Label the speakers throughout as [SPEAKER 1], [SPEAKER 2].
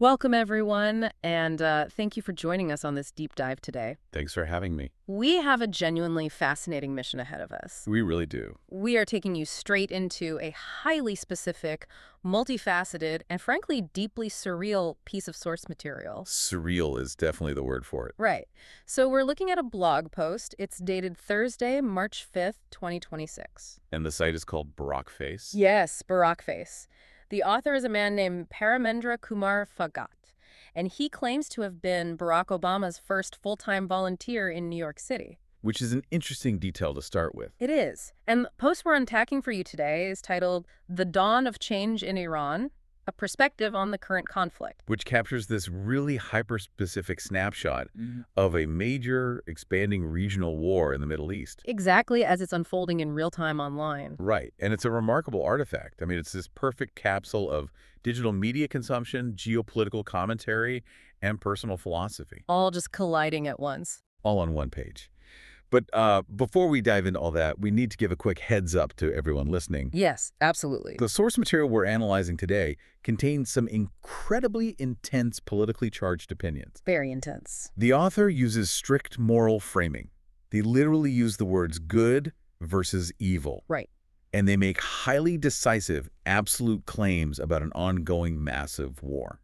[SPEAKER 1] Welcome, everyone, and thank you for joining us on this deep dive today.
[SPEAKER 2] Thanks for having me.
[SPEAKER 1] We have a genuinely fascinating mission ahead of us.
[SPEAKER 2] We really do.
[SPEAKER 1] We are taking you straight into a highly specific, multifaceted, and frankly, deeply surreal piece of source material.
[SPEAKER 2] Surreal is definitely the word for it.
[SPEAKER 1] Right. So we're looking at a blog post. It's dated Thursday, March 5th, 2026.
[SPEAKER 2] And the site is called Barack Face?
[SPEAKER 1] Yes, Barack Face. The author is a man named Paramendra Kumar Phagat, and he claims to have been Barack Obama's first full-time volunteer in New York City.
[SPEAKER 2] Which is an interesting detail to start with.
[SPEAKER 1] It is. And the post we're unpacking for you today is titled The Dawn of Change in Iran, a perspective on the current conflict.
[SPEAKER 2] Which captures this really hyper-specific snapshot of a major expanding regional war in the Middle East.
[SPEAKER 1] Exactly as it's unfolding in real time online.
[SPEAKER 2] Right. And it's a remarkable artifact. I mean, it's this perfect capsule of digital media consumption, geopolitical commentary, and personal philosophy.
[SPEAKER 1] All just colliding at once.
[SPEAKER 2] All on one page. But before we dive into all that, we need to give a quick heads up to everyone listening.
[SPEAKER 1] Yes, absolutely.
[SPEAKER 2] The source material we're analyzing today contains some incredibly intense politically charged opinions.
[SPEAKER 1] Very intense.
[SPEAKER 2] The author uses strict moral framing. They literally use the words good versus evil.
[SPEAKER 1] Right.
[SPEAKER 2] And they make highly decisive, absolute claims about an ongoing massive war.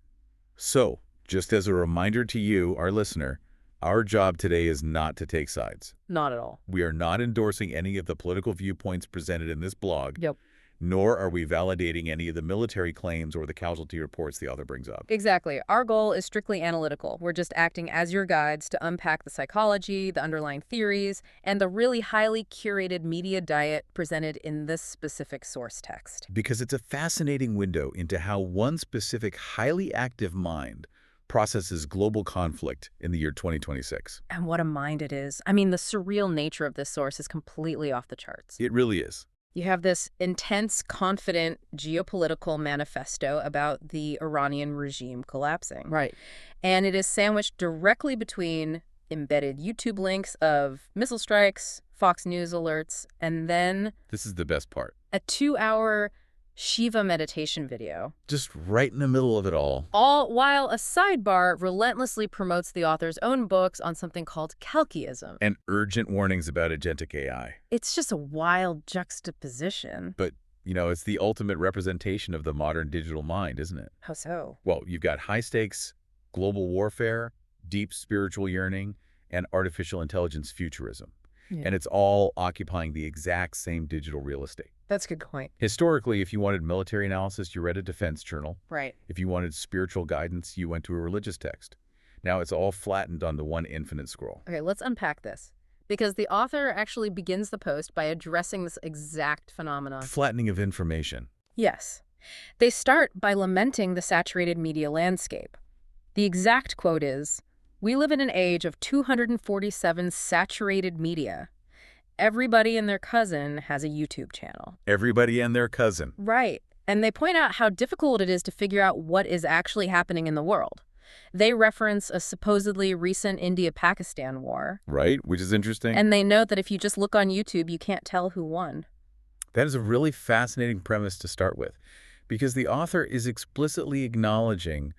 [SPEAKER 2] So, just as a reminder to you, our listener, our job today is not to take sides.
[SPEAKER 1] Not at all.
[SPEAKER 2] We are not endorsing any of the political viewpoints presented in this blog,
[SPEAKER 1] Yep.
[SPEAKER 2] nor are we validating any of the military claims or the casualty reports the author brings up.
[SPEAKER 1] Exactly. Our goal is strictly analytical. We're just acting as your guides to unpack the psychology, the underlying theories, and the really highly curated media diet presented in this specific source text.
[SPEAKER 2] Because it's a fascinating window into how one specific highly active mind processes global conflict in the year 2026.
[SPEAKER 1] And what a mind it is. I mean, the surreal nature of this source is completely off the charts.
[SPEAKER 2] It really is.
[SPEAKER 1] You have this intense, confident geopolitical manifesto about the Iranian regime collapsing.
[SPEAKER 3] Right.
[SPEAKER 1] And it is sandwiched directly between embedded YouTube links of missile strikes, Fox News alerts, and then
[SPEAKER 2] This is the best part.
[SPEAKER 1] a 2-hour Shiva meditation video.
[SPEAKER 2] Just right in the middle of it all.
[SPEAKER 1] All while a sidebar relentlessly promotes the author's own books on something called Kalkiism.
[SPEAKER 2] And urgent warnings about agentic AI.
[SPEAKER 1] It's just a wild juxtaposition.
[SPEAKER 2] But, you know, it's the ultimate representation of the modern digital mind, isn't it?
[SPEAKER 1] How so?
[SPEAKER 2] Well, you've got high-stakes global warfare, deep spiritual yearning, and artificial intelligence futurism.
[SPEAKER 1] Yeah.
[SPEAKER 2] And it's all occupying the exact same digital real estate.
[SPEAKER 1] That's a good point.
[SPEAKER 2] Historically, if you wanted military analysis, you read a defense journal.
[SPEAKER 1] Right.
[SPEAKER 2] If you wanted spiritual guidance, you went to a religious text. Now it's all flattened on the one infinite scroll.
[SPEAKER 1] Okay, let's unpack this. Because the author actually begins the post by addressing this exact phenomenon.
[SPEAKER 2] Flattening of information.
[SPEAKER 1] Yes. They start by lamenting the saturated media landscape. The exact quote is, "We live in an age of 247 saturated media. Everybody and their cousin has a YouTube channel."
[SPEAKER 2] Everybody and their cousin.
[SPEAKER 1] Right. And they point out how difficult it is to figure out what is actually happening in the world. They reference a supposedly recent India-Pakistan war.
[SPEAKER 2] Right? Which is interesting.
[SPEAKER 1] And they note that if you just look on YouTube, you can't tell who won.
[SPEAKER 2] That is a really fascinating premise to start with, because the author is explicitly acknowledging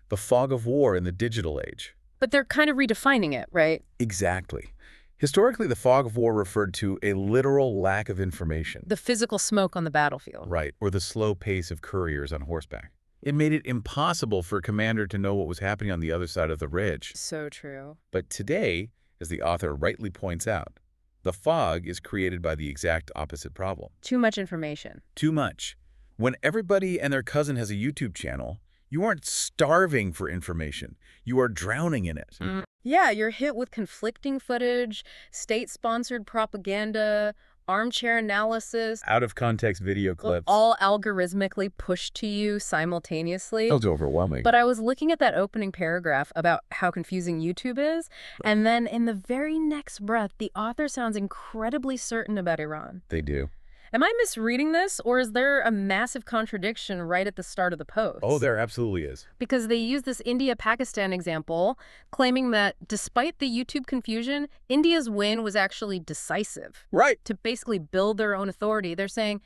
[SPEAKER 2] the fog of war in the digital age.
[SPEAKER 1] But they're kind of redefining it, right?
[SPEAKER 2] Exactly. Historically, the fog of war referred to a literal lack of information.
[SPEAKER 1] The physical smoke on the battlefield.
[SPEAKER 2] Right, or the slow pace of couriers on horseback. It made it impossible for a commander to know what was happening on the other side of the ridge.
[SPEAKER 1] So true.
[SPEAKER 2] But today, as the author rightly points out, the fog is created by the exact opposite problem.
[SPEAKER 1] Too much information.
[SPEAKER 2] Too much. When everybody and their cousin has a YouTube channel, you aren't starving for information. You are drowning in it.
[SPEAKER 1] Yeah, you're hit with conflicting footage, state-sponsored propaganda, armchair analysis,
[SPEAKER 2] Out-of-context video clips.
[SPEAKER 1] all algorithmically pushed to you simultaneously.
[SPEAKER 2] Sounds overwhelming.
[SPEAKER 1] But I was looking at that opening paragraph about how confusing YouTube is, and then in the very next breath, the author sounds incredibly certain about Iran.
[SPEAKER 2] They do.
[SPEAKER 1] Am I misreading this, or is there a massive contradiction right at the start of the post?
[SPEAKER 2] Oh, there absolutely is.
[SPEAKER 1] Because they use this India-Pakistan example, claiming that despite the YouTube confusion, India's win was actually decisive.
[SPEAKER 2] Right.
[SPEAKER 1] To basically build their own authority. They're saying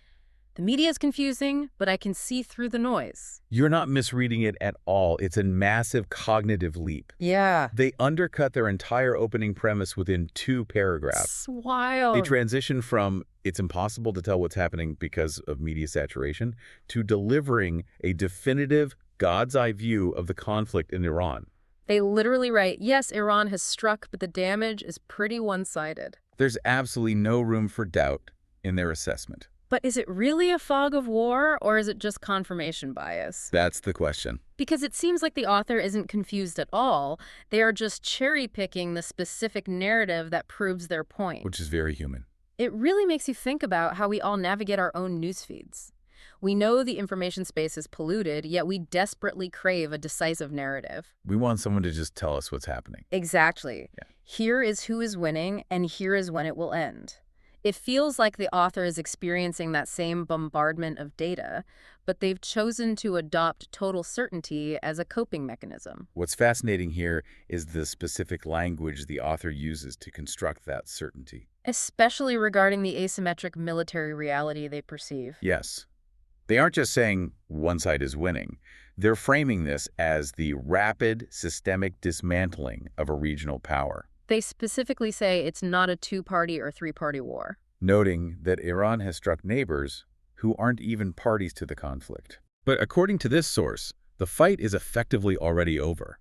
[SPEAKER 1] The media is confusing, but I can see through the noise.
[SPEAKER 2] You're not misreading it at all. It's a massive cognitive leap.
[SPEAKER 1] Yeah.
[SPEAKER 2] They undercut their entire opening premise within 2 paragraphs.
[SPEAKER 1] It's wild.
[SPEAKER 2] They transition from "it's impossible to tell what's happening because of media saturation" to delivering a definitive God's-eye view of the conflict in Iran.
[SPEAKER 1] They literally write, yes, Iran has struck, but the damage is pretty one-sided.
[SPEAKER 2] There's absolutely no room for doubt in their assessment.
[SPEAKER 1] But is it really a fog of war, or is it just confirmation bias?
[SPEAKER 2] That's the question.
[SPEAKER 1] Because it seems like the author isn't confused at all. They are just cherry-picking the specific narrative that proves their point.
[SPEAKER 2] Which is very human.
[SPEAKER 1] It really makes you think about how we all navigate our own news feeds. We know the information space is polluted, yet we desperately crave a decisive narrative.
[SPEAKER 2] We want someone to just tell us what's happening.
[SPEAKER 1] Exactly.
[SPEAKER 2] Yeah.
[SPEAKER 1] Here is who is winning, and here is when it will end. It feels like the author is experiencing that same bombardment of data, but they've chosen to adopt total certainty as a coping mechanism.
[SPEAKER 2] What's fascinating here is the specific language the author uses to construct that certainty.
[SPEAKER 1] Especially regarding the asymmetric military reality they perceive.
[SPEAKER 2] Yes. They aren't just saying one side is winning. They're framing this as the rapid systemic dismantling of a regional power.
[SPEAKER 1] They specifically say it's not a two-party or three-party war.
[SPEAKER 2] Noting that Iran has struck neighbors who aren't even parties to the conflict. But according to this source, the fight is effectively already over.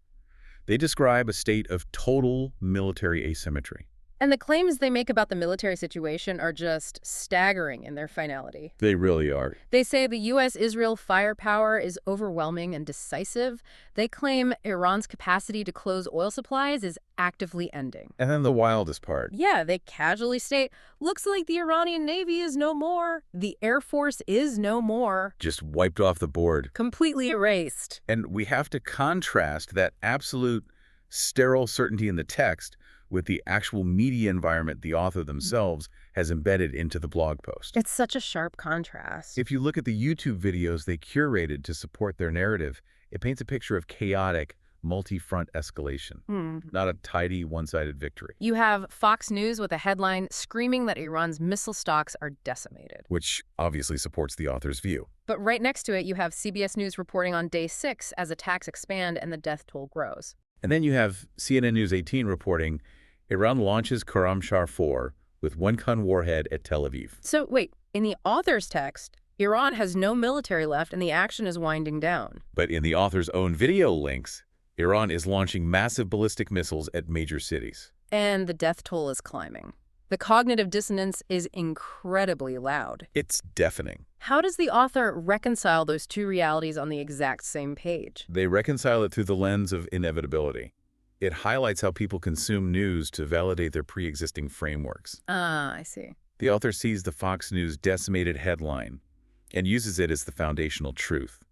[SPEAKER 2] They describe a state of total military asymmetry.
[SPEAKER 1] And the claims they make about the military situation are just staggering in their finality.
[SPEAKER 2] They really are.
[SPEAKER 1] They say the U.S.-Israel firepower is overwhelming and decisive. They claim Iran's capacity to close oil supplies is actively ending.
[SPEAKER 2] And then the wildest part.
[SPEAKER 1] Yeah, they casually state, looks like the Iranian Navy is no more. The Air Force is no more.
[SPEAKER 2] Just wiped off the board.
[SPEAKER 1] Completely erased.
[SPEAKER 2] And we have to contrast that absolute sterile certainty in the text with the actual media environment the author themselves has embedded into the blog post.
[SPEAKER 1] It's such a sharp contrast.
[SPEAKER 2] If you look at the YouTube videos they curated to support their narrative, it paints a picture of chaotic, multi-front escalation, not a tidy, one-sided victory.
[SPEAKER 1] You have Fox News with a headline screaming that Iran's missile stocks are decimated.
[SPEAKER 2] Which obviously supports the author's view.
[SPEAKER 1] But right next to it, you have CBS News reporting on day 6 as attacks expand and the death toll grows.
[SPEAKER 2] And then you have CNN News 18 reporting, Iran launches Khorramshahr 4 with 1-ton warhead at Tel Aviv.
[SPEAKER 1] So wait, in the author's text, Iran has no military left and the action is winding down.
[SPEAKER 2] But in the author's own video links, Iran is launching massive ballistic missiles at major cities.
[SPEAKER 1] And the death toll is climbing. The cognitive dissonance is incredibly loud.
[SPEAKER 2] It's deafening.
[SPEAKER 1] How does the author reconcile those two realities on the exact same page?
[SPEAKER 2] They reconcile it through the lens of inevitability. It highlights how people consume news to validate their pre-existing frameworks.
[SPEAKER 1] Ah, I see.
[SPEAKER 2] The author sees the Fox News decimated headline and uses it as the foundational truth.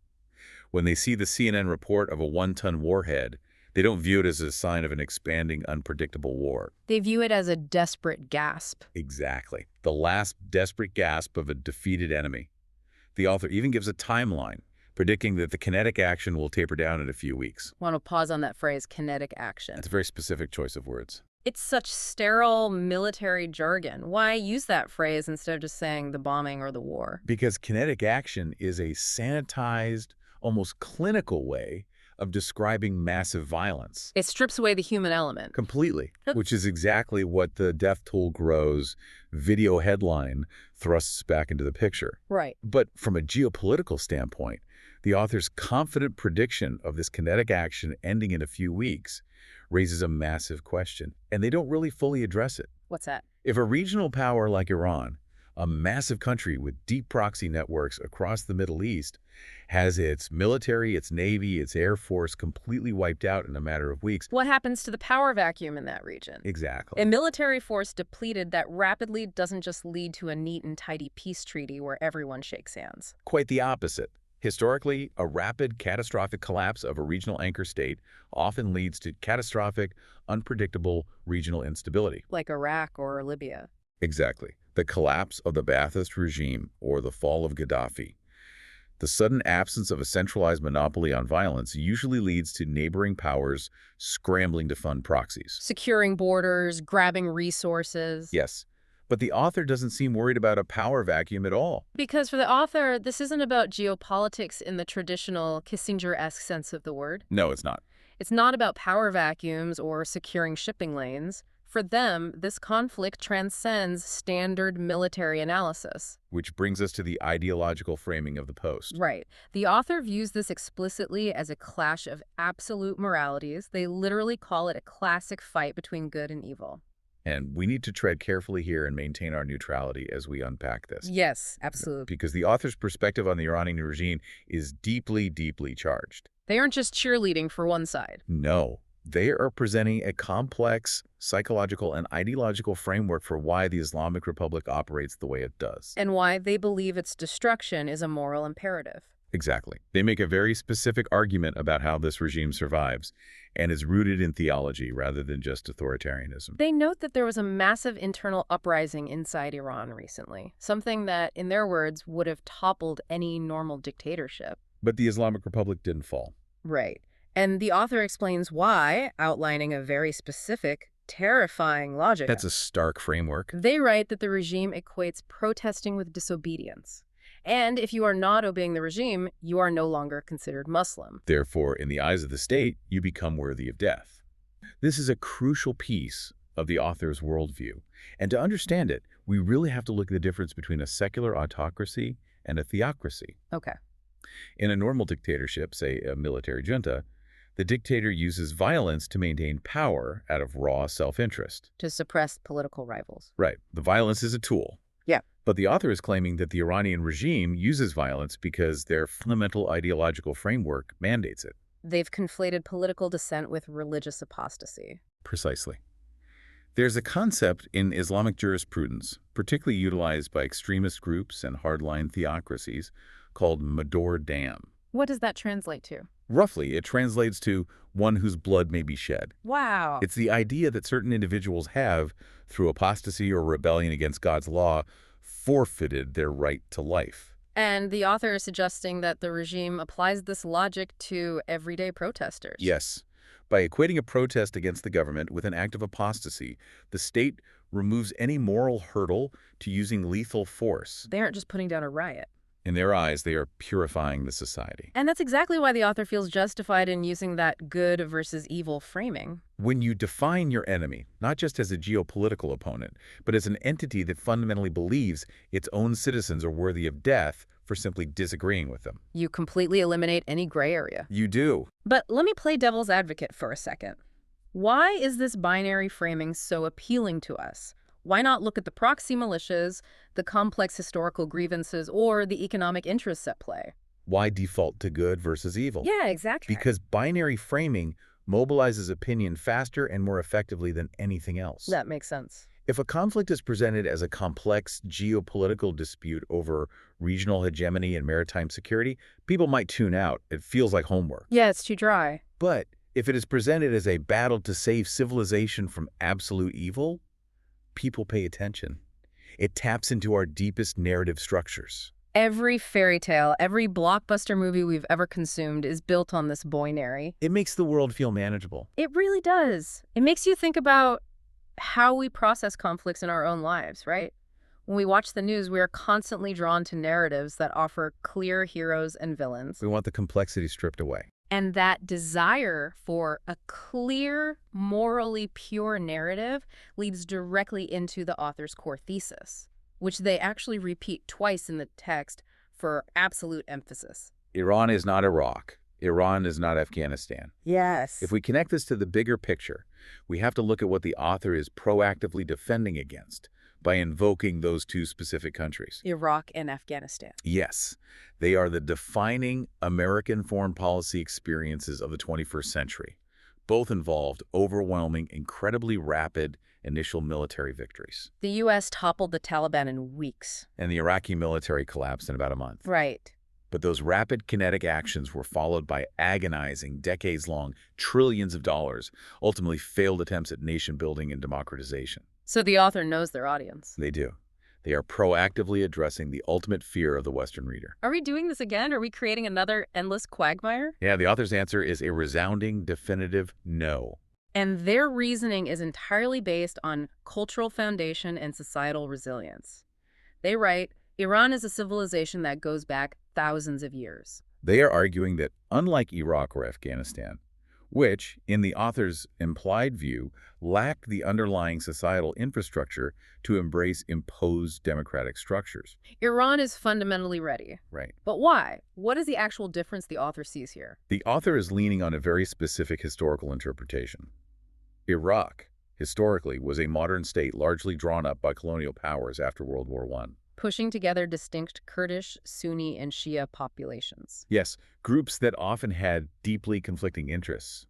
[SPEAKER 2] When they see the CNN report of a 1-ton warhead, they don't view it as a sign of an expanding, unpredictable war.
[SPEAKER 1] They view it as a desperate gasp.
[SPEAKER 2] Exactly. The last desperate gasp of a defeated enemy. The author even gives a timeline, predicting that the kinetic action will taper down in a few weeks.
[SPEAKER 1] Want to pause on that phrase, kinetic action.
[SPEAKER 2] It's a very specific choice of words.
[SPEAKER 1] It's such sterile military jargon. Why use that phrase instead of just saying the bombing or the war?
[SPEAKER 2] Because kinetic action is a sanitized, almost clinical way of describing massive violence.
[SPEAKER 1] It strips away the human element.
[SPEAKER 2] Completely, which is exactly what the death toll grows video headline thrusts back into the picture.
[SPEAKER 1] Right.
[SPEAKER 2] But from a geopolitical standpoint, the author's confident prediction of this kinetic action ending in a few weeks raises a massive question, and they don't really fully address it.
[SPEAKER 1] What's that?
[SPEAKER 2] If a regional power like Iran, a massive country with deep proxy networks across the Middle East, has its military, its navy, its air force completely wiped out in a matter of weeks.
[SPEAKER 1] What happens to the power vacuum in that region?
[SPEAKER 2] Exactly.
[SPEAKER 1] A military force depleted that rapidly doesn't just lead to a neat and tidy peace treaty where everyone shakes hands.
[SPEAKER 2] Quite the opposite. Historically, a rapid, catastrophic collapse of a regional anchor state often leads to catastrophic, unpredictable regional instability.
[SPEAKER 1] Like Iraq or Libya.
[SPEAKER 2] Exactly. The collapse of the Ba'athist regime or the fall of Gaddafi. The sudden absence of a centralized monopoly on violence usually leads to neighboring powers scrambling to fund proxies.
[SPEAKER 1] Securing borders, grabbing resources.
[SPEAKER 2] Yes, But the author doesn't seem worried about a power vacuum at all.
[SPEAKER 1] Because for the author, this isn't about geopolitics in the traditional Kissinger-esque sense of the word.
[SPEAKER 2] No, it's not.
[SPEAKER 1] It's not about power vacuums or securing shipping lanes. For them, this conflict transcends standard military analysis.
[SPEAKER 2] Which brings us to the ideological framing of the post.
[SPEAKER 1] Right. The author views this explicitly as a clash of absolute moralities. They literally call it a classic fight between good and evil.
[SPEAKER 2] And we need to tread carefully here and maintain our neutrality as we unpack this.
[SPEAKER 1] Yes, absolutely.
[SPEAKER 2] Because the author's perspective on the Iranian regime is deeply, deeply charged.
[SPEAKER 1] They aren't just cheerleading for one side.
[SPEAKER 2] No, they are presenting a complex psychological and ideological framework for why the Islamic Republic operates the way it does.
[SPEAKER 1] And why they believe its destruction is a moral imperative.
[SPEAKER 2] Exactly. They make a very specific argument about how this regime survives and is rooted in theology rather than just authoritarianism.
[SPEAKER 1] They note that there was a massive internal uprising inside Iran recently, something that, in their words, would have toppled any normal dictatorship.
[SPEAKER 2] But the Islamic Republic didn't fall.
[SPEAKER 1] Right. And the author explains why, outlining a very specific, terrifying logic.
[SPEAKER 2] That's a stark framework.
[SPEAKER 1] They write that the regime equates protesting with disobedience. And if you are not obeying the regime, you are no longer considered Muslim.
[SPEAKER 2] Therefore, in the eyes of the state, you become worthy of death. This is a crucial piece of the author's worldview. And to understand it, we really have to look at the difference between a secular autocracy and a theocracy.
[SPEAKER 1] Okay.
[SPEAKER 2] In a normal dictatorship, say a military junta, the dictator uses violence to maintain power out of raw self-interest.
[SPEAKER 1] To suppress political rivals.
[SPEAKER 2] Right. The violence is a tool.
[SPEAKER 1] Yeah.
[SPEAKER 2] But the author is claiming that the Iranian regime uses violence because their fundamental ideological framework mandates it.
[SPEAKER 1] They've conflated political dissent with religious apostasy.
[SPEAKER 2] Precisely. There's a concept in Islamic jurisprudence, particularly utilized by extremist groups and hardline theocracies, called Mador Dam.
[SPEAKER 1] What does that translate to?
[SPEAKER 2] Roughly, it translates to one whose blood may be shed.
[SPEAKER 1] Wow.
[SPEAKER 2] It's the idea that certain individuals have, through apostasy or rebellion against God's law, forfeited their right to life.
[SPEAKER 1] And the author is suggesting that the regime applies this logic to everyday protesters.
[SPEAKER 2] Yes. By equating a protest against the government with an act of apostasy, the state removes any moral hurdle to using lethal force.
[SPEAKER 1] They aren't just putting down a riot.
[SPEAKER 2] In their eyes, they are purifying the society.
[SPEAKER 1] And that's exactly why the author feels justified in using that good versus evil framing.
[SPEAKER 2] When you define your enemy, not just as a geopolitical opponent, but as an entity that fundamentally believes its own citizens are worthy of death for simply disagreeing with them,
[SPEAKER 1] You completely eliminate any gray area.
[SPEAKER 2] you do.
[SPEAKER 1] But let me play devil's advocate for a second. Why is this binary framing so appealing to us? Why not look at the proxy militias, the complex historical grievances, or the economic interests at play?
[SPEAKER 2] Why default to good versus evil?
[SPEAKER 1] Yeah, exactly.
[SPEAKER 2] Because binary framing mobilizes opinion faster and more effectively than anything else.
[SPEAKER 1] That makes sense.
[SPEAKER 2] If a conflict is presented as a complex geopolitical dispute over regional hegemony and maritime security, people might tune out. It feels like homework.
[SPEAKER 1] Yeah, it's too dry.
[SPEAKER 2] But if it is presented as a battle to save civilization from absolute evil, people pay attention. It taps into our deepest narrative structures.
[SPEAKER 1] Every fairy tale, every blockbuster movie we've ever consumed is built on this binary.
[SPEAKER 2] It makes the world feel manageable.
[SPEAKER 1] It really does. It makes you think about how we process conflicts in our own lives, right? When we watch the news, we are constantly drawn to narratives that offer clear heroes and villains.
[SPEAKER 2] We want the complexity stripped away.
[SPEAKER 1] And that desire for a clear, morally pure narrative leads directly into the author's core thesis, which they actually repeat twice in the text for absolute emphasis.
[SPEAKER 2] Iran is not Iraq. Iran is not Afghanistan.
[SPEAKER 1] Yes.
[SPEAKER 2] If we connect this to the bigger picture, we have to look at what the author is proactively defending against by invoking those two specific countries.
[SPEAKER 1] Iraq and Afghanistan.
[SPEAKER 2] Yes, they are the defining American foreign policy experiences of the 21st century. Both involved overwhelming, incredibly rapid initial military victories.
[SPEAKER 1] The U.S. toppled the Taliban in weeks.
[SPEAKER 2] And the Iraqi military collapsed in about a month.
[SPEAKER 1] Right.
[SPEAKER 2] But those rapid kinetic actions were followed by agonizing, decades-long, trillions of dollars, ultimately failed attempts at nation-building and democratization.
[SPEAKER 1] So the author knows their audience.
[SPEAKER 2] They do. They are proactively addressing the ultimate fear of the Western reader.
[SPEAKER 1] Are we doing this again? Are we creating another endless quagmire?
[SPEAKER 2] Yeah, the author's answer is a resounding, definitive no.
[SPEAKER 1] And their reasoning is entirely based on cultural foundation and societal resilience. They write, Iran is a civilization that goes back thousands of years.
[SPEAKER 2] They are arguing that, unlike Iraq or Afghanistan, which, in the author's implied view, lacked the underlying societal infrastructure to embrace imposed democratic structures.
[SPEAKER 1] Iran is fundamentally ready.
[SPEAKER 2] Right.
[SPEAKER 1] But why? What is the actual difference the author sees here?
[SPEAKER 2] The author is leaning on a very specific historical interpretation. Iraq, historically, was a modern state largely drawn up by colonial powers after World War I.
[SPEAKER 1] Pushing together distinct Kurdish, Sunni, and Shia populations.
[SPEAKER 2] Yes, groups that often had deeply conflicting interests.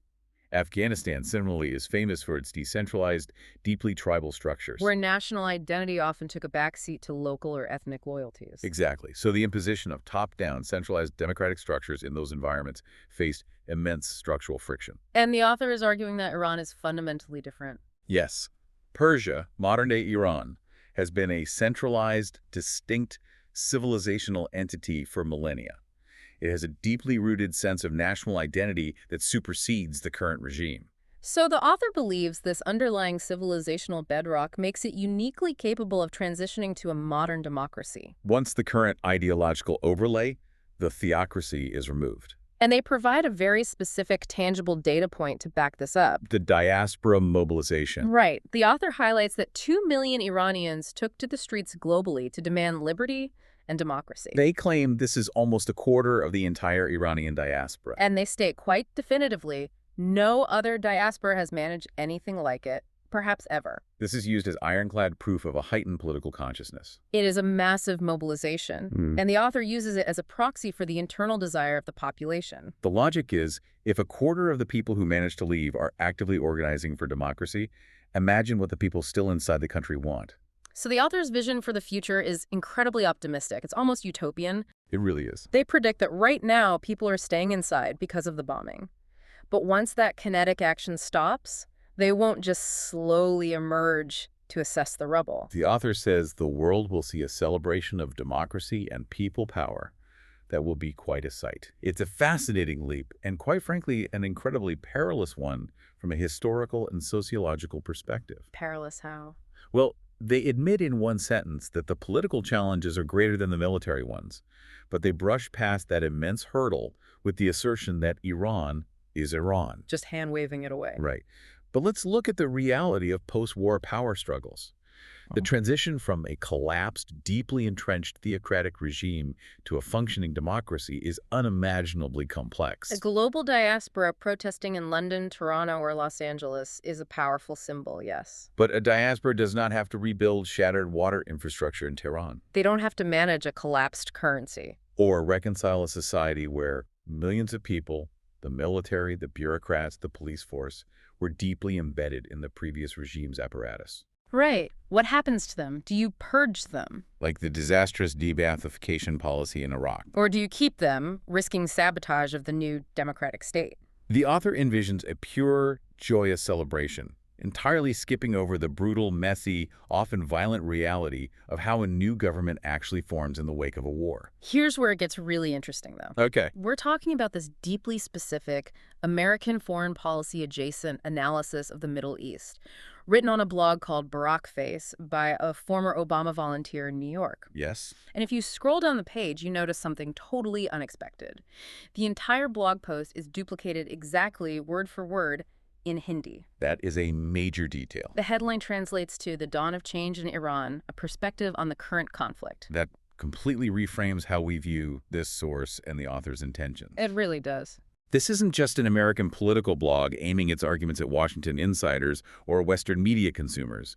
[SPEAKER 2] Afghanistan, similarly, is famous for its decentralized, deeply tribal structures.
[SPEAKER 1] Where national identity often took a backseat to local or ethnic loyalties.
[SPEAKER 2] Exactly. So the imposition of top-down, centralized democratic structures in those environments faced immense structural friction.
[SPEAKER 1] And the author is arguing that Iran is fundamentally different.
[SPEAKER 2] Yes. Persia, modern-day Iran, has been a centralized, distinct civilizational entity for millennia. It has a deeply rooted sense of national identity that supersedes the current regime.
[SPEAKER 1] So the author believes this underlying civilizational bedrock makes it uniquely capable of transitioning to a modern democracy.
[SPEAKER 2] Once the current ideological overlay, the theocracy, is removed.
[SPEAKER 1] And they provide a very specific, tangible data point to back this up.
[SPEAKER 2] The diaspora mobilization.
[SPEAKER 1] Right. The author highlights that 2 million Iranians took to the streets globally to demand liberty and democracy.
[SPEAKER 2] They claim this is almost a quarter of the entire Iranian diaspora.
[SPEAKER 1] And they state quite definitively, no other diaspora has managed anything like it, perhaps ever.
[SPEAKER 2] This is used as ironclad proof of a heightened political consciousness.
[SPEAKER 1] It is a massive mobilization, and the author uses it as a proxy for the internal desire of the population.
[SPEAKER 2] The logic is, if a quarter of the people who manage to leave are actively organizing for democracy, imagine what the people still inside the country want.
[SPEAKER 1] So the author's vision for the future is incredibly optimistic. It's almost utopian.
[SPEAKER 2] It really is.
[SPEAKER 1] They predict that right now people are staying inside because of the bombing. But once that kinetic action stops, they won't just slowly emerge to assess the rubble.
[SPEAKER 2] The author says the world will see a celebration of democracy and people power that will be quite a sight. It's a fascinating leap, and quite frankly, an incredibly perilous one from a historical and sociological perspective.
[SPEAKER 1] Perilous how?
[SPEAKER 2] Well, they admit in one sentence that the political challenges are greater than the military ones, but they brush past that immense hurdle with the assertion that Iran is Iran.
[SPEAKER 1] Just hand-waving it away.
[SPEAKER 2] Right. But let's look at the reality of post-war power struggles. The transition from a collapsed, deeply entrenched theocratic regime to a functioning democracy is unimaginably complex.
[SPEAKER 1] A global diaspora protesting in London, Toronto, or Los Angeles is a powerful symbol, yes.
[SPEAKER 2] But a diaspora does not have to rebuild shattered water infrastructure in Tehran.
[SPEAKER 1] They don't have to manage a collapsed currency.
[SPEAKER 2] Or reconcile a society where millions of people, the military, the bureaucrats, the police force, were deeply embedded in the previous regime's apparatus.
[SPEAKER 1] Right. What happens to them? Do you purge them?
[SPEAKER 2] Like the disastrous de-Baathification policy in Iraq.
[SPEAKER 1] Or do you keep them, risking sabotage of the new democratic state?
[SPEAKER 2] The author envisions a pure, joyous celebration, entirely skipping over the brutal, messy, often violent reality of how a new government actually forms in the wake of a war.
[SPEAKER 1] Here's where it gets really interesting, though.
[SPEAKER 2] Okay.
[SPEAKER 1] We're talking about this deeply specific, American foreign policy adjacent analysis of the Middle East, written on a blog called Barack Face by a former Obama volunteer in New York.
[SPEAKER 2] Yes.
[SPEAKER 1] And if you scroll down the page, you notice something totally unexpected. The entire blog post is duplicated exactly word for word in Hindi.
[SPEAKER 2] That is a major detail.
[SPEAKER 1] The headline translates to The Dawn of Change in Iran, a perspective on the current conflict.
[SPEAKER 2] That completely reframes how we view this source and the author's intentions.
[SPEAKER 1] It really does.
[SPEAKER 2] This isn't just an American political blog aiming its arguments at Washington insiders or Western media consumers.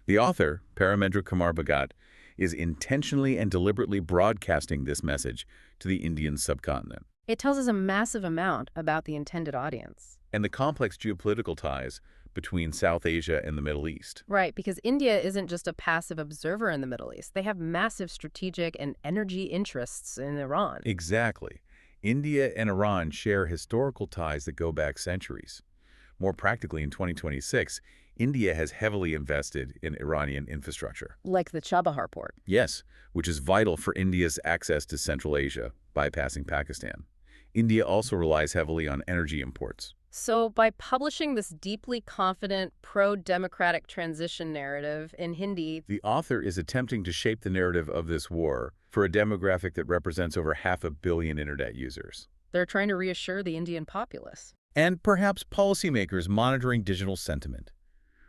[SPEAKER 2] The author, Paramendra Kumar Bhagat, is intentionally and deliberately broadcasting this message to the Indian subcontinent.
[SPEAKER 1] It tells us a massive amount about the intended audience.
[SPEAKER 2] And the complex geopolitical ties between South Asia and the Middle East.
[SPEAKER 1] Right, because India isn't just a passive observer in the Middle East. They have massive strategic and energy interests in Iran.
[SPEAKER 2] Exactly. India and Iran share historical ties that go back centuries. More practically, in 2026, India has heavily invested in Iranian infrastructure.
[SPEAKER 1] Like the Chabahar port.
[SPEAKER 2] Yes, which is vital for India's access to Central Asia, bypassing Pakistan. India also relies heavily on energy imports.
[SPEAKER 1] So, by publishing this deeply confident, pro-democratic transition narrative in Hindi,
[SPEAKER 2] The author is attempting to shape the narrative of this war for a demographic that represents over 500 million internet users.
[SPEAKER 1] they're trying to reassure the Indian populace.
[SPEAKER 2] And perhaps policymakers monitoring digital sentiment,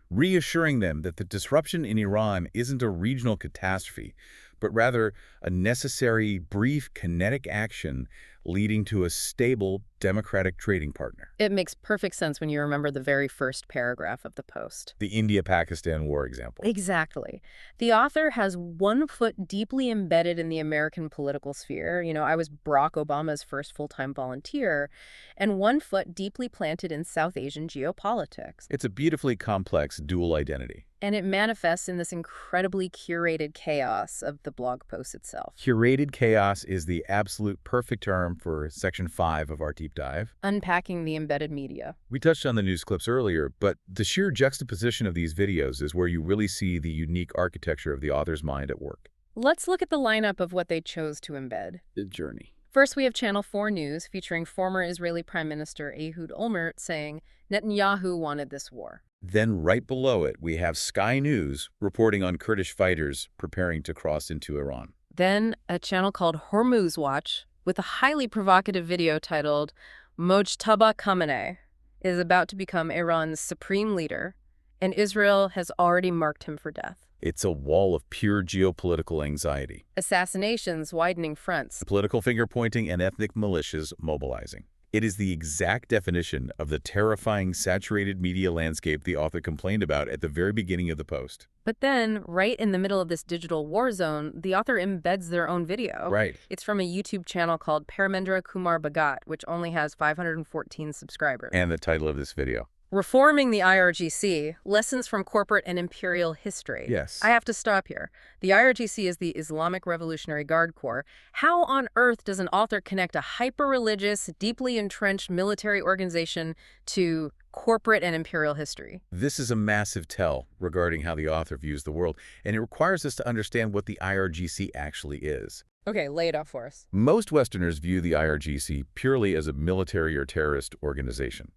[SPEAKER 2] reassuring them that the disruption in Iran isn't a regional catastrophe, but rather a necessary, brief, kinetic action leading to a stable, democratic trading partner.
[SPEAKER 1] It makes perfect sense when you remember the very first paragraph of the post.
[SPEAKER 2] The India-Pakistan war example.
[SPEAKER 1] Exactly. The author has one foot deeply embedded in the American political sphere. I was Barack Obama's first full-time volunteer, and one foot deeply planted in South Asian geopolitics.
[SPEAKER 2] It's a beautifully complex dual identity.
[SPEAKER 1] And it manifests in this incredibly curated chaos of the blog post itself.
[SPEAKER 2] Curated chaos is the absolute perfect term for Section 5 of our deep dive.
[SPEAKER 1] Unpacking the embedded media.
[SPEAKER 2] We touched on the news clips earlier, but the sheer juxtaposition of these videos is where you really see the unique architecture of the author's mind at work.
[SPEAKER 1] Let's look at the lineup of what they chose to embed.
[SPEAKER 2] The journey.
[SPEAKER 1] First, we have Channel 4 News featuring former Israeli Prime Minister Ehud Olmert saying Netanyahu wanted this war.
[SPEAKER 2] Then right below it, we have Sky News reporting on Kurdish fighters preparing to cross into Iran.
[SPEAKER 1] Then a channel called Hormuz Watch with a highly provocative video titled Mojtaba Khamenei is about to become Iran's supreme leader, and Israel has already marked him for death.
[SPEAKER 2] It's a wall of pure geopolitical anxiety.
[SPEAKER 1] Assassinations, widening fronts.
[SPEAKER 2] Political finger-pointing and ethnic militias mobilizing. It is the exact definition of the terrifying, saturated media landscape the author complained about at the very beginning of the post.
[SPEAKER 1] But then, right in the middle of this digital war zone, the author embeds their own video.
[SPEAKER 2] Right.
[SPEAKER 1] It's from a YouTube channel called Paramendra Kumar Bhagat, which only has 514 subscribers.
[SPEAKER 2] And the title of this video.
[SPEAKER 1] Reforming the IRGC, Lessons from Corporate and Imperial History.
[SPEAKER 2] Yes.
[SPEAKER 1] I have to stop here. The IRGC is the Islamic Revolutionary Guard Corps. How on earth does an author connect a hyper-religious, deeply entrenched military organization to corporate and imperial history?
[SPEAKER 2] This is a massive tell regarding how the author views the world, and it requires us to understand what the IRGC actually is.
[SPEAKER 1] Okay, lay it out for us.
[SPEAKER 2] Most Westerners view the IRGC purely as a military or terrorist organization.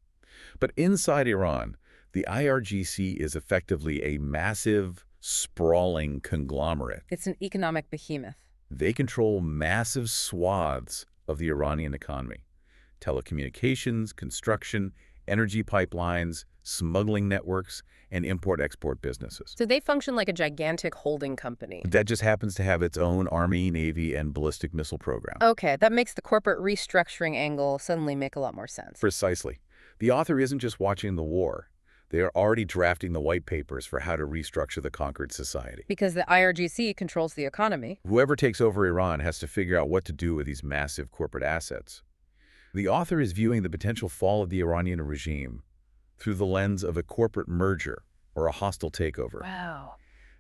[SPEAKER 2] But inside Iran, the IRGC is effectively a massive, sprawling conglomerate.
[SPEAKER 1] It's an economic behemoth.
[SPEAKER 2] They control massive swaths of the Iranian economy. Telecommunications, construction, energy pipelines, smuggling networks, and import-export businesses.
[SPEAKER 1] So they function like a gigantic holding company.
[SPEAKER 2] That just happens to have its own Army, Navy, and ballistic missile program.
[SPEAKER 1] Okay, that makes the corporate restructuring angle suddenly make a lot more sense.
[SPEAKER 2] Precisely. The author isn't just watching the war. They are already drafting the white papers for how to restructure the conquered society.
[SPEAKER 1] Because the IRGC controls the economy.
[SPEAKER 2] Whoever takes over Iran has to figure out what to do with these massive corporate assets. The author is viewing the potential fall of the Iranian regime through the lens of a corporate merger or a hostile takeover.
[SPEAKER 1] Wow.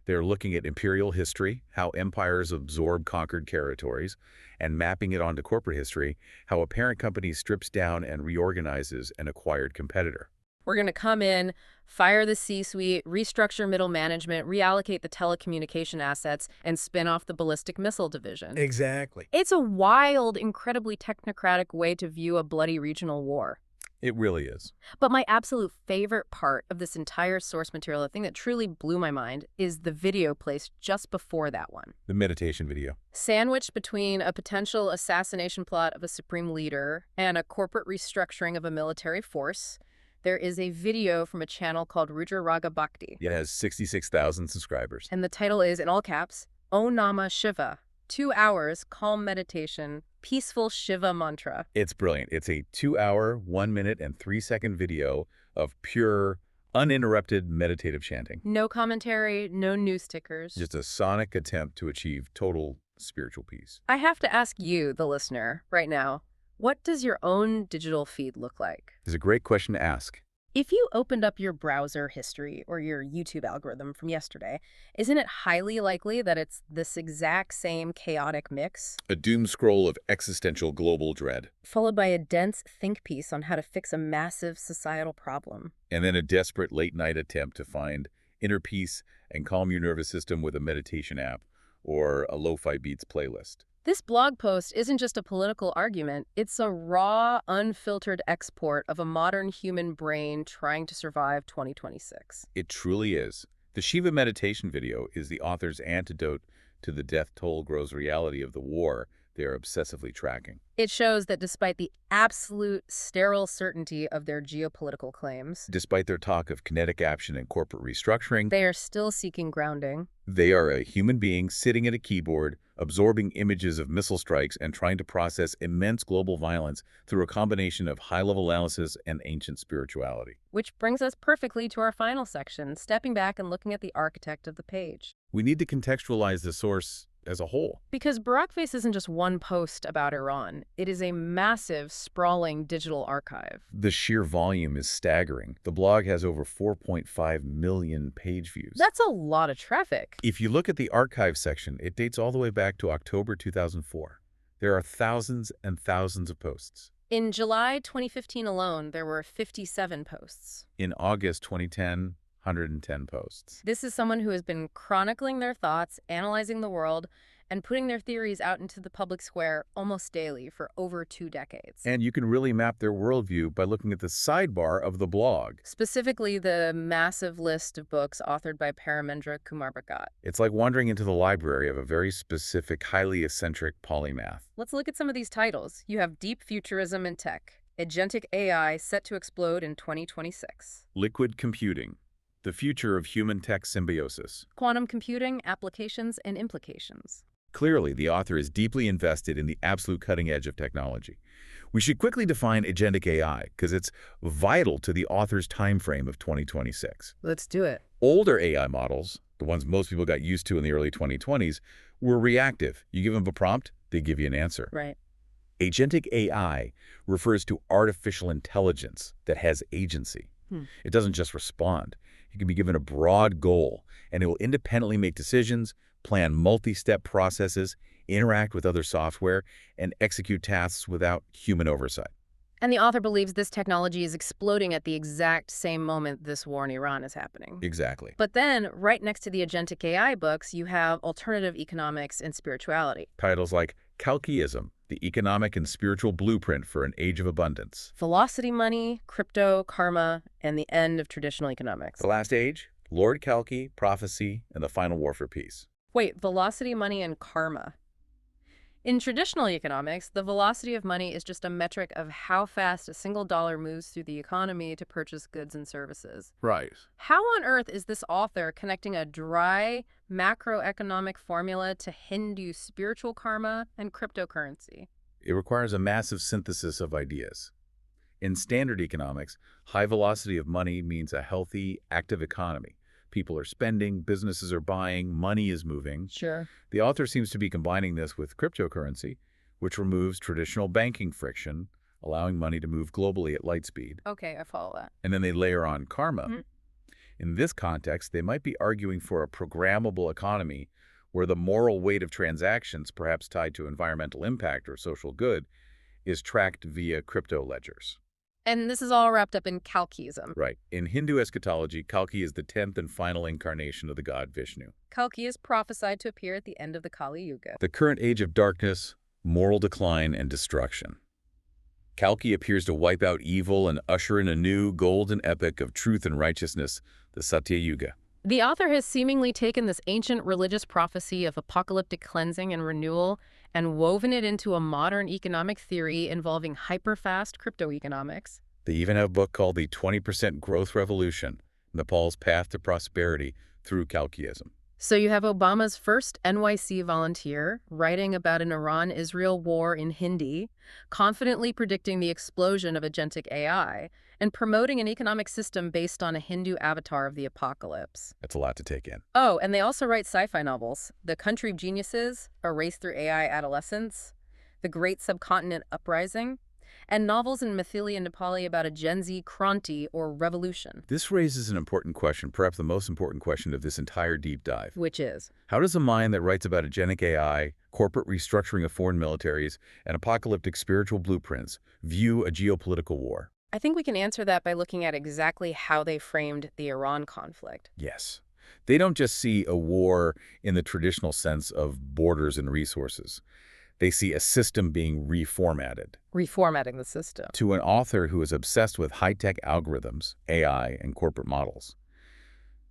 [SPEAKER 2] They're looking at imperial history, how empires absorb conquered territories, and mapping it onto corporate history, how a parent company strips down and reorganizes an acquired competitor.
[SPEAKER 1] We're going to come in, fire the C-suite, restructure middle management, reallocate the telecommunication assets, and spin off the ballistic missile division.
[SPEAKER 2] Exactly.
[SPEAKER 1] It's a wild, incredibly technocratic way to view a bloody regional war.
[SPEAKER 2] It really is.
[SPEAKER 1] But my absolute favorite part of this entire source material, the thing that truly blew my mind, is the video placed just before that one.
[SPEAKER 2] The meditation video.
[SPEAKER 1] Sandwiched between a potential assassination plot of a supreme leader and a corporate restructuring of a military force, there is a video from a channel called Rudra Raga Bhakti.
[SPEAKER 2] It has 66,000 subscribers.
[SPEAKER 1] And the title is, in all caps, Om Namah Shiva. 2 hours, calm meditation, peaceful Shiva mantra.
[SPEAKER 2] It's brilliant. It's a 2-hour, 1 minute, and 3-second video of pure, uninterrupted meditative chanting.
[SPEAKER 1] No commentary, no news stickers.
[SPEAKER 2] Just a sonic attempt to achieve total spiritual peace.
[SPEAKER 1] I have to ask you, the listener, right now, what does your own digital feed look like?
[SPEAKER 2] It's a great question to ask.
[SPEAKER 1] If you opened up your browser history or your YouTube algorithm from yesterday, isn't it highly likely that it's this exact same chaotic mix?
[SPEAKER 2] A doom scroll of existential global dread.
[SPEAKER 1] Followed by a dense think piece on how to fix a massive societal problem.
[SPEAKER 2] And then a desperate late-night attempt to find inner peace and calm your nervous system with a meditation app or a lo-fi beats playlist.
[SPEAKER 1] This blog post isn't just a political argument, it's a raw, unfiltered export of a modern human brain trying to survive 2026.
[SPEAKER 2] It truly is. The Shiva meditation video is the author's antidote to the death toll grows reality of the war they are obsessively tracking.
[SPEAKER 1] It shows that despite the absolute sterile certainty of their geopolitical claims,
[SPEAKER 2] Despite their talk of kinetic action and corporate restructuring,
[SPEAKER 1] they are still seeking grounding.
[SPEAKER 2] they are a human being sitting at a keyboard, absorbing images of missile strikes and trying to process immense global violence through a combination of high-level analysis and ancient spirituality.
[SPEAKER 1] Which brings us perfectly to our final section, stepping back and looking at the architect of the page.
[SPEAKER 2] We need to contextualize the source as a whole.
[SPEAKER 1] Because Barakface isn't just one post about Iran, it is a massive, sprawling digital archive.
[SPEAKER 2] The sheer volume is staggering. The blog has over 4.5 million page views.
[SPEAKER 1] That's a lot of traffic.
[SPEAKER 2] If you look at the archive section, it dates all the way back to October 2004. There are thousands and thousands of posts.
[SPEAKER 1] In July 2015 alone, there were 57 posts.
[SPEAKER 2] In August 2010, 110 posts.
[SPEAKER 1] This is someone who has been chronicling their thoughts, analyzing the world, and putting their theories out into the public square almost daily for over 2 decades.
[SPEAKER 2] And you can really map their worldview by looking at the sidebar of the blog.
[SPEAKER 1] Specifically, the massive list of books authored by Paramendra Kumar Bhagat.
[SPEAKER 2] It's like wandering into the library of a very specific, highly eccentric polymath.
[SPEAKER 1] Let's look at some of these titles. You have Deep Futurism in Tech, Agentic AI set to explode in 2026.
[SPEAKER 2] Liquid computing. The future of human-tech symbiosis.
[SPEAKER 1] Quantum computing, applications, and implications.
[SPEAKER 2] Clearly, the author is deeply invested in the absolute cutting edge of technology. We should quickly define agentic AI because it's vital to the author's time frame of 2026.
[SPEAKER 1] Let's do it.
[SPEAKER 2] Older AI models, the ones most people got used to in the early 2020s, were reactive. You give them a prompt, they give you an answer.
[SPEAKER 1] Right.
[SPEAKER 2] Agentic AI refers to artificial intelligence that has agency. It doesn't just respond. It can be given a broad goal, and it will independently make decisions, plan multi-step processes, interact with other software, and execute tasks without human oversight.
[SPEAKER 1] And the author believes this technology is exploding at the exact same moment this war in Iran is happening.
[SPEAKER 2] Exactly.
[SPEAKER 1] But then, right next to the agentic AI books, you have alternative economics and spirituality.
[SPEAKER 2] Titles like Kalkiism, the economic and spiritual blueprint for an age of abundance.
[SPEAKER 1] Velocity money, crypto, karma, and the end of traditional economics.
[SPEAKER 2] The Last Age, Lord Kalki, Prophecy, and the Final War for Peace.
[SPEAKER 1] Wait, velocity money and karma. In traditional economics, the velocity of money is just a metric of how fast a single dollar moves through the economy to purchase goods and services.
[SPEAKER 2] Right.
[SPEAKER 1] How on earth is this author connecting a dry macroeconomic formula to Hindu spiritual karma and cryptocurrency?
[SPEAKER 2] It requires a massive synthesis of ideas. In standard economics, high velocity of money means a healthy, active economy. People are spending, businesses are buying, money is moving.
[SPEAKER 1] Sure.
[SPEAKER 2] The author seems to be combining this with cryptocurrency, which removes traditional banking friction, allowing money to move globally at light speed.
[SPEAKER 1] Okay, I follow that.
[SPEAKER 2] And then they layer on karma.
[SPEAKER 1] Mhm.
[SPEAKER 2] In this context, they might be arguing for a programmable economy where the moral weight of transactions, perhaps tied to environmental impact or social good, is tracked via crypto ledgers.
[SPEAKER 1] And this is all wrapped up in Kalkiism.
[SPEAKER 2] Right. In Hindu eschatology, Kalki is the 10th and final incarnation of the god Vishnu.
[SPEAKER 1] Kalki is prophesied to appear at the end of the Kali Yuga.
[SPEAKER 2] The current age of darkness, moral decline, and destruction. Kalki appears to wipe out evil and usher in a new golden epoch of truth and righteousness, the Satya Yuga.
[SPEAKER 1] The author has seemingly taken this ancient religious prophecy of apocalyptic cleansing and renewal and woven it into a modern economic theory involving hyper-fast crypto economics.
[SPEAKER 2] They even have a book called The 20% Growth Revolution, Nepal's Path to Prosperity Through Kalkiism.
[SPEAKER 1] So you have Obama's first NYC volunteer writing about an Iran-Israel war in Hindi, confidently predicting the explosion of agentic AI, and promoting an economic system based on a Hindu avatar of the apocalypse.
[SPEAKER 2] That's a lot to take in.
[SPEAKER 1] Oh, and they also write sci-fi novels. The Country of Geniuses, A Race Through AI Adolescence, The Great Subcontinent Uprising, and novels in Maithili and Nepali about a Gen Z Kranti or revolution.
[SPEAKER 2] This raises an important question, perhaps the most important question of this entire deep dive.
[SPEAKER 1] Which is?
[SPEAKER 2] How does a mind that writes about agentic AI, corporate restructuring of foreign militaries, and apocalyptic spiritual blueprints view a geopolitical war?
[SPEAKER 1] I think we can answer that by looking at exactly how they framed the Iran conflict.
[SPEAKER 2] Yes. They don't just see a war in the traditional sense of borders and resources. They see a system being reformatted.
[SPEAKER 1] Reformatting the system.
[SPEAKER 2] To an author who is obsessed with high-tech algorithms, AI, and corporate models,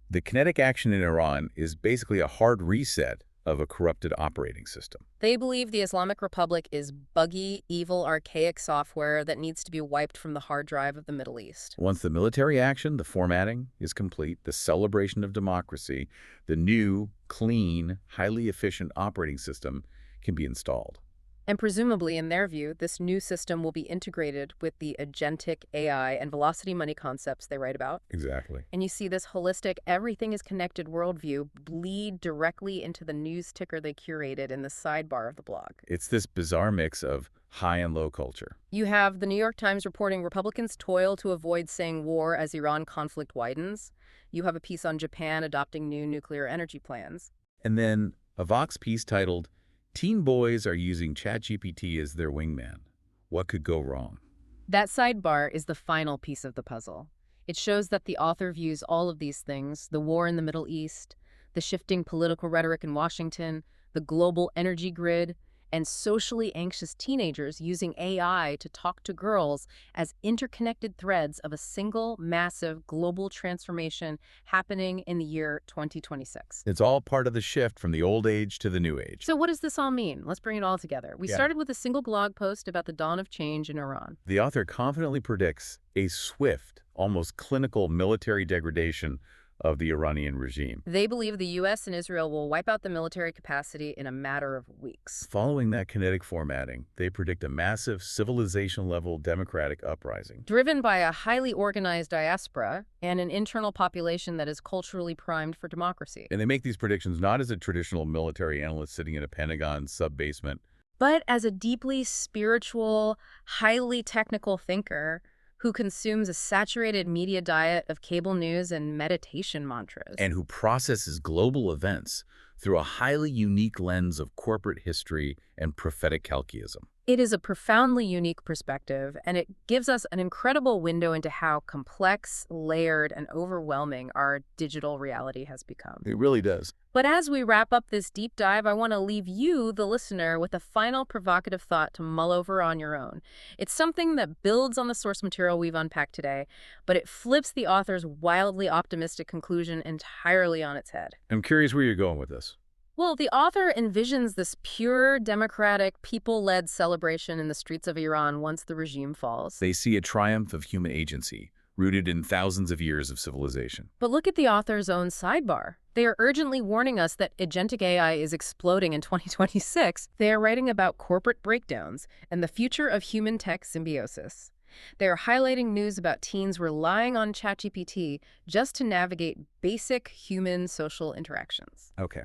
[SPEAKER 2] the kinetic action in Iran is basically a hard reset of a corrupted operating system.
[SPEAKER 1] They believe the Islamic Republic is buggy, evil, archaic software that needs to be wiped from the hard drive of the Middle East.
[SPEAKER 2] Once the military action, the formatting, is complete, the celebration of democracy, the new, clean, highly efficient operating system can be installed.
[SPEAKER 1] And presumably, in their view, this new system will be integrated with the agentic AI and velocity money concepts they write about.
[SPEAKER 2] Exactly.
[SPEAKER 1] And you see this holistic, everything is connected worldview bleed directly into the news ticker they curated in the sidebar of the blog.
[SPEAKER 2] It's this bizarre mix of high and low culture.
[SPEAKER 1] You have the New York Times reporting Republicans toil to avoid saying war as Iran conflict widens. You have a piece on Japan adopting new nuclear energy plans.
[SPEAKER 2] And then a Vox piece titled, "Teen boys are using ChatGPT as their wingman. What could go wrong?"
[SPEAKER 1] That sidebar is the final piece of the puzzle. It shows that the author views all of these things, the war in the Middle East, the shifting political rhetoric in Washington, the global energy grid, and socially anxious teenagers using AI to talk to girls as interconnected threads of a single, massive global transformation happening in the year 2026.
[SPEAKER 2] It's all part of the shift from the old age to the new age.
[SPEAKER 1] So what does this all mean? Let's bring it all together. We started with a single blog post about the dawn of change in Iran.
[SPEAKER 2] The author confidently predicts a swift, almost clinical military degradation of the Iranian regime.
[SPEAKER 1] They believe the U.S. and Israel will wipe out the military capacity in a matter of weeks.
[SPEAKER 2] Following that kinetic formatting, they predict a massive civilization-level democratic uprising.
[SPEAKER 1] Driven by a highly organized diaspora and an internal population that is culturally primed for democracy.
[SPEAKER 2] And they make these predictions not as a traditional military analyst sitting in a Pentagon sub-basement,
[SPEAKER 1] but as a deeply spiritual, highly technical thinker who consumes a saturated media diet of cable news and meditation mantras.
[SPEAKER 2] and who processes global events through a highly unique lens of corporate history and prophetic calciism.
[SPEAKER 1] It is a profoundly unique perspective, and it gives us an incredible window into how complex, layered, and overwhelming our digital reality has become.
[SPEAKER 2] It really does.
[SPEAKER 1] But as we wrap up this deep dive, I want to leave you, the listener, with a final provocative thought to mull over on your own. It's something that builds on the source material we've unpacked today, but it flips the author's wildly optimistic conclusion entirely on its head.
[SPEAKER 2] I'm curious where you're going with this.
[SPEAKER 1] Well, the author envisions this pure, democratic, people-led celebration in the streets of Iran once the regime falls.
[SPEAKER 2] They see a triumph of human agency, rooted in thousands of years of civilization.
[SPEAKER 1] But look at the author's own sidebar. They are urgently warning us that agentic AI is exploding in 2026. They are writing about corporate breakdowns and the future of human-tech symbiosis. They are highlighting news about teens relying on ChatGPT just to navigate basic human social interactions.
[SPEAKER 2] Okay.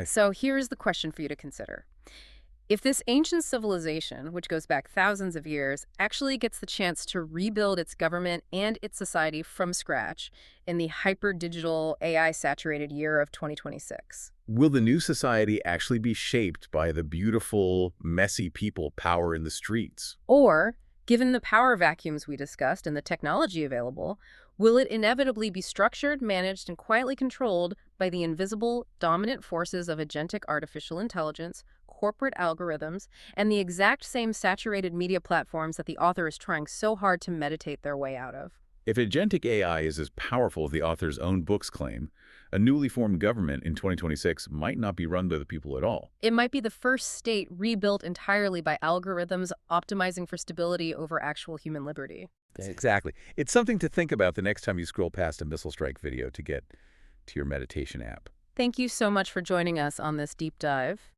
[SPEAKER 1] So here's the question for you to consider. If this ancient civilization, which goes back thousands of years, actually gets the chance to rebuild its government and its society from scratch in the hyper-digital, AI-saturated year of 2026,
[SPEAKER 2] Will the new society actually be shaped by the beautiful, messy people power in the streets?
[SPEAKER 1] or, given the power vacuums we discussed and the technology available, will it inevitably be structured, managed, and quietly controlled by the invisible, dominant forces of agentic artificial intelligence, corporate algorithms, and the exact same saturated media platforms that the author is trying so hard to meditate their way out of?
[SPEAKER 2] If agentic AI is as powerful as the author's own books claim, a newly formed government in 2026 might not be run by the people at all.
[SPEAKER 1] It might be the first state rebuilt entirely by algorithms optimizing for stability over actual human liberty.
[SPEAKER 2] Exactly. It's something to think about the next time you scroll past a missile strike video to get to your meditation app.
[SPEAKER 1] Thank you so much for joining us on this deep dive.